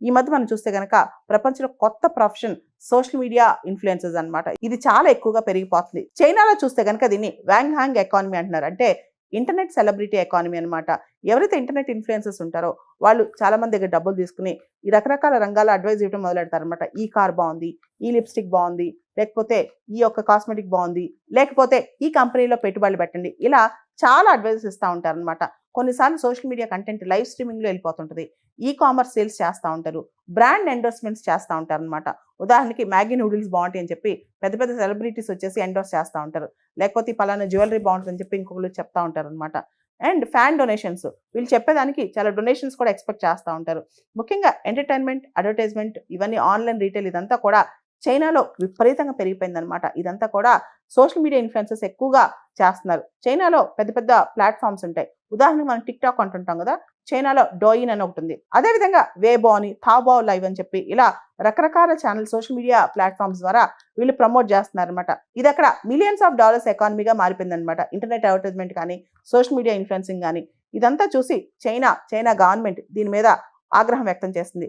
ఈ మధ్య మనం చూస్తే గనక ప్రపంచంలో కొత్త ప్రొఫెషన్ సోషల్ మీడియా ఇన్ఫ్లుయెన్సర్స్ అన్నమాట. ఇది చాలా ఎక్కువగా పెరిగిపోతుంది. చైనాలో చూస్తే గనక దీన్ని వాంగ్ హాంగ్ ఎకానమీ అంటున్నారు. అంటే ఇంటర్నెట్ సెలబ్రిటీ ఎకానమీ అన్నమాట. ఎవరైతే ఇంటర్నెట్ ఇన్ఫ్లుయెన్సర్స్ ఉంటారో వాళ్ళు చాలా మంది దగ్గర డబ్బులు తీసుకుని ఈ రకరకాల రంగాల్లో అడ్వైజ్ ఇవ్వడం మొదలెడతారనమాట. ఈ కార్ బాగుంది, ఈ లిప్స్టిక్ బాగుంది, లేకపోతే ఈ యొక్క కాస్మెటిక్ బాగుంది, లేకపోతే ఈ కంపెనీలో పెట్టుబడులు పెట్టండి, ఇలా చాలా అడ్వైజెస్ ఇస్తూ ఉంటారనమాట. కొన్నిసార్లు సోషల్ మీడియా కంటెంట్ లైవ్ స్ట్రీమింగ్లో వెళ్ళిపోతుంటుంది. ఈ కామర్స్ సేల్స్ చేస్తూ ఉంటారు, బ్రాండ్ ఎండోర్స్మెంట్స్ చేస్తూ ఉంటారనమాట. ఉదాహరణకి మ్యాగీ నూడిల్స్ బాగుంటాయి అని చెప్పి పెద్ద పెద్ద సెలబ్రిటీస్ వచ్చేసి ఎండోర్స్ చేస్తూ ఉంటారు. లేకపోతే పలానా జ్యువెలరీ బాగుంటుందని చెప్పి ఇంకొకరు చెప్తా ఉంటారు అనమాట. అండ్ ఫ్యాన్ డొనేషన్స్, వీళ్ళు చెప్పేదానికి చాలా డొనేషన్స్ కూడా ఎక్స్పెక్ట్ చేస్తూ ఉంటారు. ముఖ్యంగా ఎంటర్టైన్మెంట్, అడ్వర్టైజ్మెంట్, ఇవన్నీ ఆన్లైన్ రీటైల్ ఇదంతా కూడా చైనాలో విపరీతంగా పెరిగిపోయిందనమాట. ఇదంతా కూడా సోషల్ మీడియా ఇన్ఫ్లుయెన్సర్స్ ఎక్కువగా చేస్తున్నారు. చైనాలో పెద్ద పెద్ద ప్లాట్ఫామ్స్ ఉంటాయి. ఉదాహరణకు మనం టిక్ టాక్ అంటుంటాం కదా, చైనాలో డోయిన్ అని ఒకటి ఉంది. అదేవిధంగా వేబో అని, తాబో లైవ్ అని చెప్పి ఇలా రకరకాల ఛానల్ సోషల్ మీడియా ప్లాట్ఫామ్స్ ద్వారా వీళ్ళు ప్రమోట్ చేస్తున్నారనమాట. ఇది అక్కడ మిలియన్స్ ఆఫ్ డాలర్స్ ఎకానమీగా మారిపోయిందనమాట. ఇంటర్నెట్ అడ్వర్టైజ్మెంట్ కానీ, సోషల్ మీడియా ఇన్ఫ్లుయెన్సింగ్ కానీ, ఇదంతా చూసి చైనా గవర్నమెంట్ దీని మీద ఆగ్రహం వ్యక్తం చేస్తుంది.